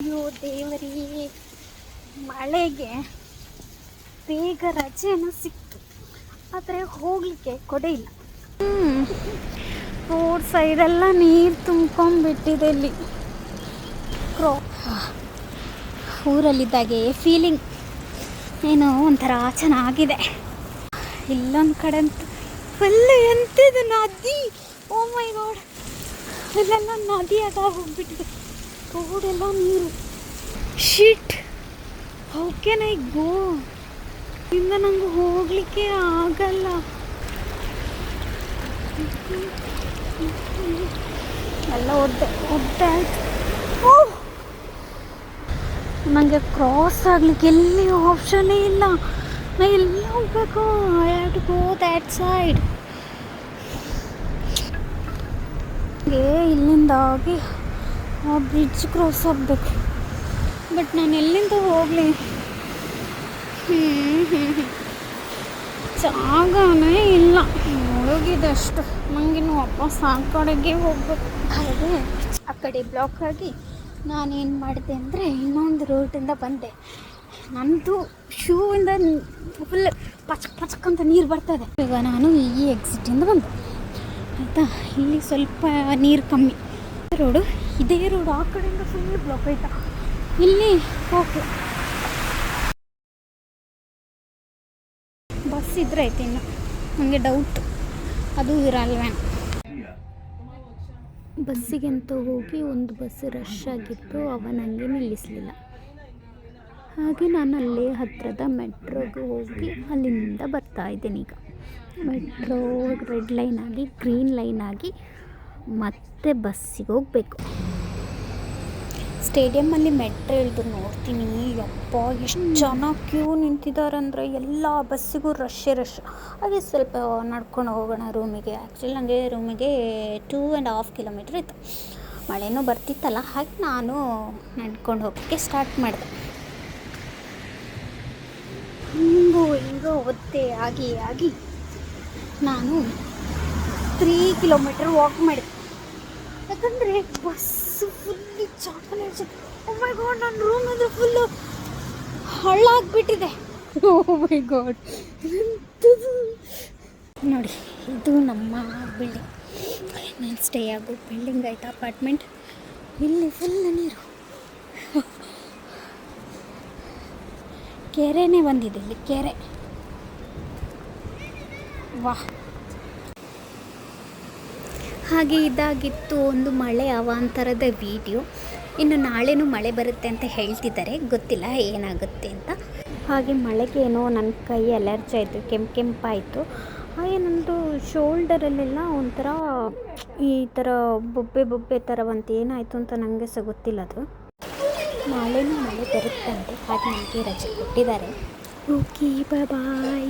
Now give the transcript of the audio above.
ಅಯ್ಯೋ ದೇವರೇ, ಮಳೆಗೆ ಬೇಗ ರಜೆನೂ ಸಿಕ್ತು, ಆದರೆ ಹೋಗಲಿಕ್ಕೆ ಕೊಡೆ ಇಲ್ಲ. ರೋಡ್ ಸೈಡೆಲ್ಲ ನೀರು ತುಂಬ್ಕೊಂಡ್ಬಿಟ್ಟಿದೆ. ಇಲ್ಲಿ ಊರಲ್ಲಿದ್ದಾಗೆ ಫೀಲಿಂಗ್ ಏನೋ ಒಂಥರ ಚೆನ್ನಾಗಿದೆ. ಇಲ್ಲೊಂದು ಕಡೆ ಅಂತೂ ಫುಲ್ಲು ಎಂತಿದೆ ನದಿ. ಓ ಮೈ ಗಾಡ್, ಇಲ್ಲೆಲ್ಲ ನದಿ ಆಗ ಹೋಗ್ಬಿಟ್ಟಿದೆ. ರೋಡೆಲ್ಲ ನೀರು. ಶಿಟ್, ಹೌ ಕ್ಯಾನ್ ಐ ಗೋ? ಇಂದ ನಂಗೆ ಹೋಗಲಿಕ್ಕೆ ಆಗಲ್ಲ. ಎಲ್ಲ ಒದ್ದೆ ಆಯ್ತು. ಓಹ್, ನನಗೆ ಕ್ರಾಸ್ ಆಗಲಿಕ್ಕೆ ಎಲ್ಲಿ ಆಪ್ಷನ್ನೇ ಇಲ್ಲ. ನಾ ಎಲ್ಲಿ ಹೋಗ್ಬೇಕು? I have to go that side. ಇಲ್ಲಿಂದಾಗಿ ಆ ಬ್ರಿಡ್ಜ್ ಕ್ರಾಸ್ ಆಗಬೇಕು. ಬಟ್ ನಾನು ಎಲ್ಲಿಂದ ಹೋಗಲಿ? ಜಾಗನೇ ಇಲ್ಲ. ಮುಳುಗಿದಷ್ಟು. ನನಗಿನ್ನು ವಾಪಸ್ ಆ ಕಡೆಗೆ ಹೋಗ್ಬೇಕು. ಹಾಗೆ ಆ ಕಡೆ ಬ್ಲಾಕ್ ಆಗಿ ನಾನೇನು ಮಾಡಿದೆ ಅಂದರೆ ಇನ್ನೊಂದು ರೂಟಿಂದ ಬಂದೆ. ನನ್ನದು ಶೂವಿಂದ ಫುಲ್ ಪಚಕ್ ಪಚಕ್ ಅಂತ ನೀರು ಬರ್ತದೆ. ಈಗ ನಾನು ಈ ಎಕ್ಸಿಟಿಂದ ಬಂದೆ ಆಯಿತಾ. ಇಲ್ಲಿ ಸ್ವಲ್ಪ ನೀರು ಕಮ್ಮಿ. ರೋಡು ಇದೇ ರೋಡು, ಆ ಕಡೆಯಿಂದ ಫುಲ್ ಬ್ಲಾಕ್ ಆಯ್ತಾ. ಇಲ್ಲಿ ಓಕೆ, ಬಸ್ ಇದ್ರೆ ಐತೆ. ಇನ್ನು ನನಗೆ ಡೌಟ್ ಅದು ಇರಲ್ವೇನು. ಬಸ್ಸಿಗೆ ಅಂತ ಹೋಗಿ ಒಂದು ಬಸ್ ರಶ್ ಆಗಿತ್ತು, ಅವನಂಗೆ ನಿಲ್ಲಿಸಲಿಲ್ಲ. ಹಾಗೆ ನಾನು ಅಲ್ಲೇ ಹತ್ತಿರದ ಮೆಟ್ರೋಗೆ ಹೋಗಿ ಅಲ್ಲಿಂದ ಬರ್ತಾ ಇದ್ದೇನೆ. ಈಗ ಮೆಟ್ರೋ ರೆಡ್ ಲೈನ್ ಆಗಿ ಗ್ರೀನ್ ಲೈನ್ ಆಗಿ ಮತ್ತೆ ಬಸ್ಸಿಗೆ ಹೋಗಬೇಕು. ಸ್ಟೇಡಿಯಮ್ಮಲ್ಲಿ ಮೆಟ್ರೋ ಇಳಿದು ನೋಡ್ತೀನಿ, ಯಪ್ಪ ಎಷ್ಟು ಜನ ಕ್ಯೂ ನಿಂತಿದ್ದಾರಂದರೆ ಎಲ್ಲ ಬಸ್ಸಿಗೂ ರಶ್. ಹಾಗೆ ಸ್ವಲ್ಪ ನಡ್ಕೊಂಡು ಹೋಗೋಣ ರೂಮಿಗೆ. ಆ್ಯಕ್ಚುಲಿ ನನಗೆ ರೂಮಿಗೆ 2.5 ಕಿಲೋಮೀಟ್ರ್ ಇತ್ತು. ಮಳೆನೂ ಬರ್ತಿತ್ತಲ್ಲ, ಹಾಗೆ ನಾನು ನಡ್ಕೊಂಡು ಹೋಗೋಕ್ಕೆ ಸ್ಟಾರ್ಟ್ ಮಾಡಿದೆ. ಹಿಂಗೋ ಒದ್ದೆ ಆಗಿ ನಾನು 3 ಕಿಲೋಮೀಟರ್ ವಾಕ್ ಮಾಡಿದೆ. ಯಾಕಂದರೆ ಬಸ್ಸು ಫುಲ್ಲಿ ಚಾಕಲೇಟ್. ಓ ಮೈ ಗಾಡ್, ನನ್ನ ರೂಮ್ ಅಂದರೆ ಫುಲ್ಲು ಹಳ್ಳಾಗ್ಬಿಟ್ಟಿದೆ. ಓ ಮೈ ಗಾಡ್, ನೋಡಿ ಇದು ನಮ್ಮ ಬಿಲ್ಡಿಂಗ್. ನಾನು ಸ್ಟೇ ಆಗೋ ಬಿಲ್ಡಿಂಗ್ ಆಯಿತಾ, ಅಪಾರ್ಟ್ಮೆಂಟ್. ಇಲ್ಲಿ ಫುಲ್ ನೀರು, ಕೆರೆನೇ ಬಂದಿದೆ. ಇಲ್ಲಿ ಕೆರೆ, ವಾಹ್. ಹಾಗೆ ಇದಾಗಿತ್ತು ಒಂದು ಮಳೆ ಅವಾಂತರದ ವಿಡಿಯೋ. ಇನ್ನು ನಾಳೆನೂ ಮಳೆ ಬರುತ್ತೆ ಅಂತ ಹೇಳ್ತಿದ್ದಾರೆ, ಗೊತ್ತಿಲ್ಲ ಏನಾಗುತ್ತೆ ಅಂತ. ಹಾಗೆ ಮಳೆಗೆ ಏನೋ ನನ್ನ ಕೈ ಅಲರ್ಜಿ ಆಯಿತು, ಕೆಂಪಾಯಿತು. ಹಾಗೆ ನನ್ನದು ಶೋಲ್ಡರಲ್ಲೆಲ್ಲ ಒಂಥರ ಈ ಥರ ಬೊಬ್ಬೆ ಥರವಂತ ಏನಾಯಿತು ಅಂತ ನನಗೆ ಸಹ ಗೊತ್ತಿಲ್ಲ. ಅದು ನಾಳೆನೂ ಮಳೆ ಬರುತ್ತಂತೆ, ಹಾಗೆ ನನಗೆ ರಜೆ ಕೊಟ್ಟಿದ್ದಾರೆ. ಓಕೆ, ಬಾಯ್.